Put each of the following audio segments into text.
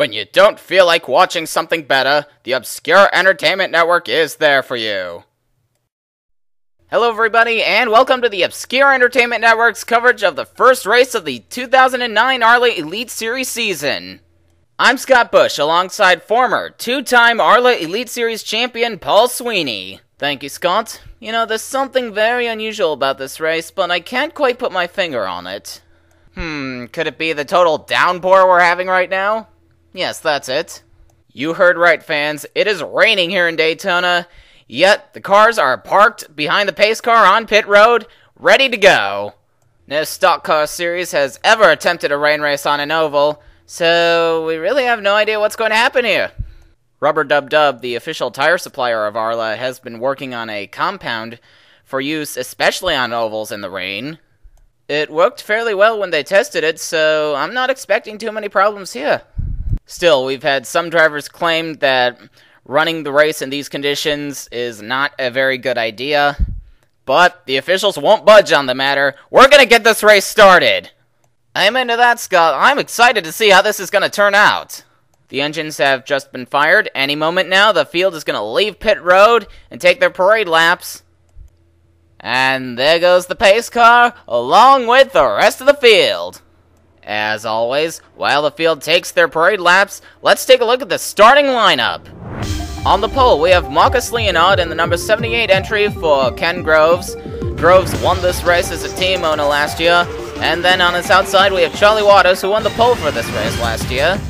When you don't feel like watching something better, the Obscure Entertainment Network is there for you. Hello everybody, and welcome to the Obscure Entertainment Network's coverage of the first race of the 2009 ARLA Elite Series season. I'm Scott Bush, alongside former two-time ARLA Elite Series champion Paul Sweeney. Thank you, Scott. You know, there's something very unusual about this race, but I can't quite put my finger on it. Could it be the total downpour we're having right now? Yes, that's it. You heard right, fans. It is raining here in Daytona, yet the cars are parked behind the pace car on pit road, ready to go. No stock car series has ever attempted a rain race on an oval, so we really have no idea what's going to happen here. Rubber Dub Dub, the official tire supplier of ARLA, has been working on a compound for use especially on ovals in the rain. It worked fairly well when they tested it, so I'm not expecting too many problems here. Still, we've had some drivers claim that running the race in these conditions is not a very good idea, but the officials won't budge on the matter. We're gonna get this race started! I'm into that, Scott. I'm excited to see how this is gonna turn out. The engines have just been fired. Any moment now, the field is gonna leave pit road and take their parade laps. And there goes the pace car, along with the rest of the field. As always, while the field takes their parade laps, let's take a look at the starting lineup. On the pole, we have Marcus Leonard in the number 78 entry for Ken Groves. Groves won this race as a team owner last year. And then on his outside, we have Charlie Waters, who won the pole for this race last year.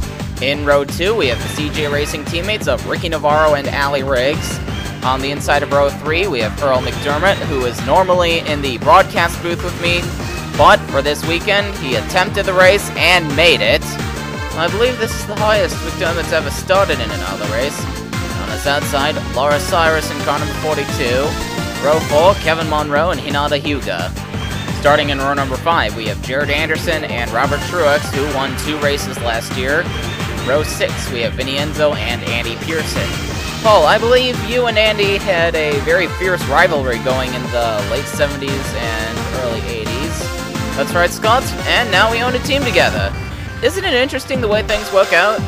In row 2, we have the CJ Racing teammates of Ricky Navarro and Allie Riggs. On the inside of row 3, we have Earl McDermott, who is normally in the broadcast booth with me. But for this weekend, he attempted the race and made it. I believe this is the highest McDermott's ever started in an ARLA race. On his outside, Laura Cyrus in car number 42. Row 4, Kevin Monroe and Hinata Hyuga. Starting in row number 5, we have Jared Anderson and Robert Truex, who won 2 races last year. Row 6, we have Vinny Enzo and Andy Pearson. Paul, I believe you and Andy had a very fierce rivalry going in the late 70s and early 80s. That's right, Scott, and now we own a team together. Isn't it interesting the way things work out?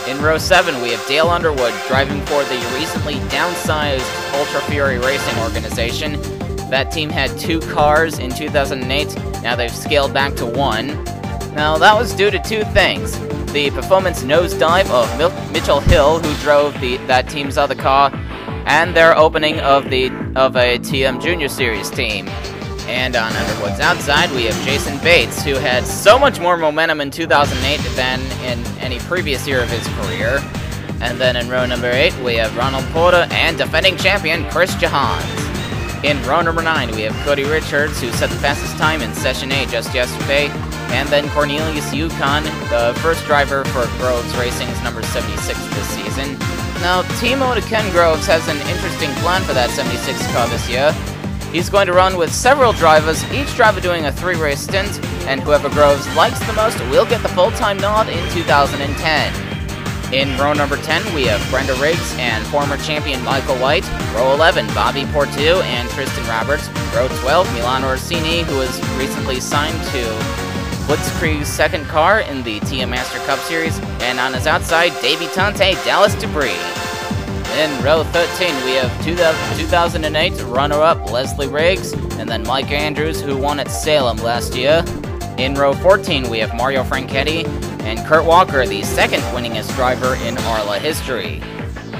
In row 7, we have Dale Underwood driving for the recently downsized Ultra Fury Racing organization. That team had 2 cars in 2008, now they've scaled back to 1. Now, that was due to 2 things. The performance nosedive of Mitchell Hill, who drove that team's other car, and their opening of a TM Junior Series team. And on Underwood's outside, we have Jason Bates, who had so much more momentum in 2008 than in any previous year of his career. And then in row number 8, we have Ronald Porter and defending champion Chris Johans. In row number 9, we have Cody Richards, who set the fastest time in Session A just yesterday. And then Cornelius Yukon, the first driver for Groves Racing's number 76 this season. Now, team owner Ken Groves has an interesting plan for that 76 car this year. He's going to run with several drivers, each driver doing a 3-race stint, and whoever Groves likes the most will get the full-time nod in 2010. In row number 10, we have Brenda Riggs and former champion Michael White. Row 11, Bobby Portu and Tristan Roberts. Row 12, Milano Orsini, who was recently signed to Blitzkrieg's second car in the TM Master Cup Series. And on his outside, debutante Dallas Dupree. In row 13, we have 2008 runner-up Leslie Riggs, and then Mike Andrews, who won at Salem last year. In row 14, we have Mario Franchetti and Kurt Walker, the second winningest driver in ARLA history.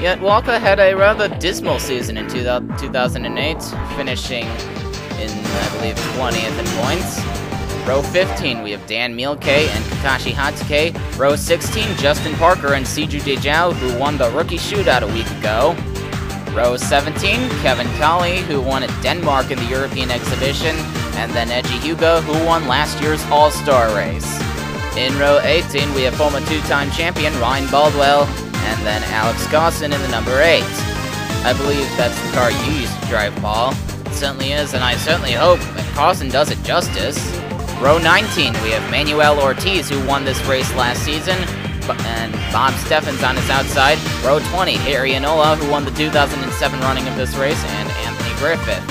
Yet Walker had a rather dismal season in 2008, finishing in, I believe, 20th in points. Row 15, we have Dan Mielke and Kakashi Hatsuke. Row 16, Justin Parker and Siju Dejao, who won the rookie shootout a week ago. Row 17, Kevin Colley, who won at Denmark in the European exhibition. And then Eiji Hyuga, who won last year's All-Star race. In row 18, we have former 2-time champion Ryan Baldwell, and then Alex Carson in the number 8. I believe that's the car you used to drive, Paul. It certainly is, and I certainly hope that Carson does it justice. Row 19, we have Manuel Ortiz, who won this race last season, and Bob Steffens on his outside. Row 20, Harry Inola, who won the 2007 running of this race, and Anthony Griffith.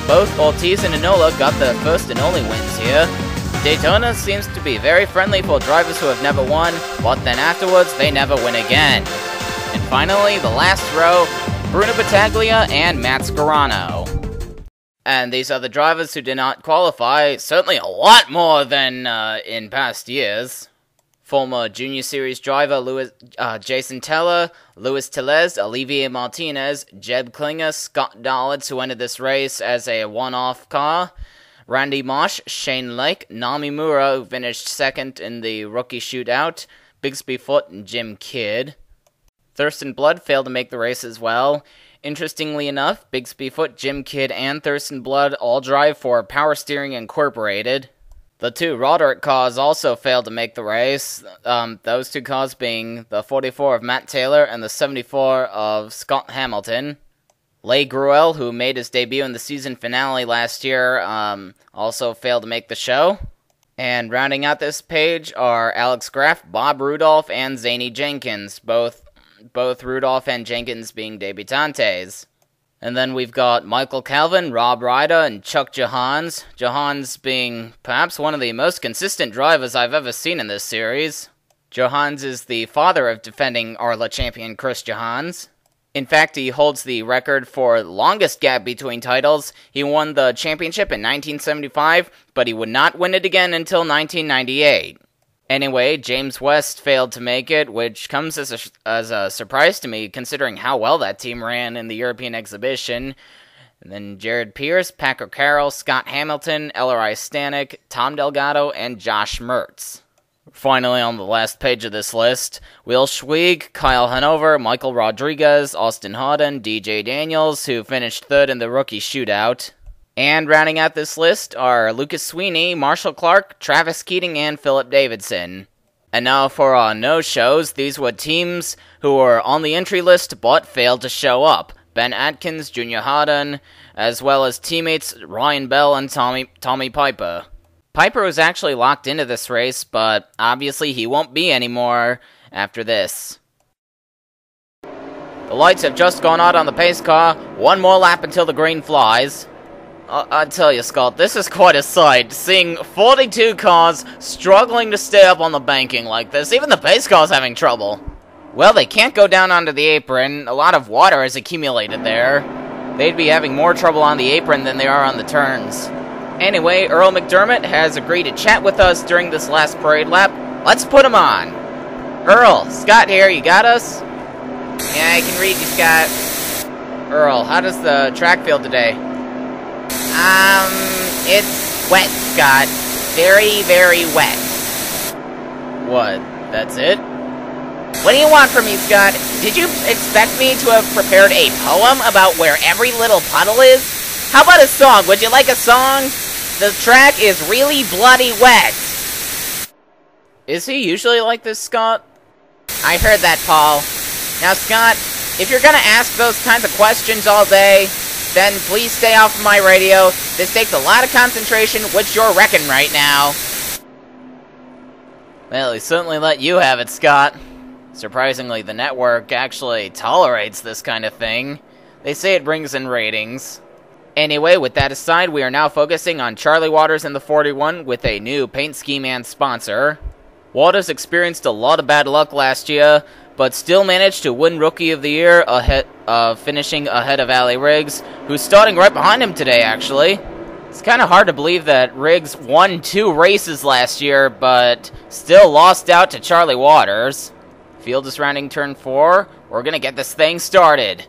Both Ortiz and Inola got the first and only wins here. Daytona seems to be very friendly for drivers who have never won, but then afterwards they never win again. And finally, the last row, Bruno Battaglia and Matt Scarano. And these are the drivers who did not qualify, certainly a lot more than in past years. Former Junior Series driver Jason Teller, Luis Tellez, Olivier Martinez, Jeb Klinger, Scott Dollitz, who entered this race as a one-off car, Randy Marsh, Shane Lake, Nami Mura, who finished second in the rookie shootout, Bigsby Foot, and Jim Kidd. Thurston Blood failed to make the race as well. Interestingly enough, Bigsby Foot, Jim Kidd, and Thurston Blood all drive for Power Steering Incorporated. The two Roderick cars also failed to make the race, those two cars being the 44 of Matt Taylor and the 74 of Scott Hamilton. Leigh Gruel, who made his debut in the season finale last year, also failed to make the show. And rounding out this page are Alex Graff, Bob Rudolph, and Zany Jenkins, both Rudolph and Jenkins being debutantes. And then we've got Michael Calvin, Rob Ryder, and Chuck Johans. Johans being perhaps one of the most consistent drivers I've ever seen in this series. Johans is the father of defending ARLA champion Chris Johans. In fact, he holds the record for longest gap between titles. He won the championship in 1975, but he would not win it again until 1998. Anyway, James West failed to make it, which comes as a surprise to me, considering how well that team ran in the European exhibition. And then Jared Pierce, Paco Carroll, Scott Hamilton, Ellery Stanek, Tom Delgado, and Josh Mertz. Finally, on the last page of this list, Will Schwig, Kyle Hanover, Michael Rodriguez, Austin Hawden, DJ Daniels, who finished third in the rookie shootout. And rounding out this list are Lucas Sweeney, Marshall Clark, Travis Keating, and Philip Davidson. And now for our no-shows, these were teams who were on the entry list but failed to show up. Ben Atkins, Junior Harden, as well as teammates Ryan Bell and Tommy Piper. Piper was actually locked into this race, but obviously he won't be anymore after this. The lights have just gone out on the pace car. One more lap until the green flies. I tell you, Scott, this is quite a sight, seeing 42 cars struggling to stay up on the banking like this. Even the pace car's having trouble. Well, they can't go down onto the apron. A lot of water has accumulated there. They'd be having more trouble on the apron than they are on the turns. Anyway, Earl McDermott has agreed to chat with us during this last parade lap. Let's put him on. Earl, Scott here, you got us? Yeah, I can read you, Scott. Earl, how does the track feel today? It's wet, Scott. Very, very wet. What, that's it? What do you want from me, Scott? Did you expect me to have prepared a poem about where every little puddle is? How about a song? Would you like a song? The track is really bloody wet. Is he usually like this, Scott? I heard that, Paul. Now, Scott, if you're gonna ask those kinds of questions all day, then please stay off of my radio. This takes a lot of concentration, which you're wrecking right now. Well, he certainly let you have it, Scott. Surprisingly, the network actually tolerates this kind of thing. They say it brings in ratings. Anyway, with that aside, we are now focusing on Charlie Waters in the 41 with a new paint scheme and sponsor. Waters experienced a lot of bad luck last year, but still managed to win Rookie of the Year, finishing ahead of Allie Riggs, who's starting right behind him today, actually. It's kind of hard to believe that Riggs won 2 races last year, but still lost out to Charlie Waters. Field is rounding turn 4. We're gonna get this thing started.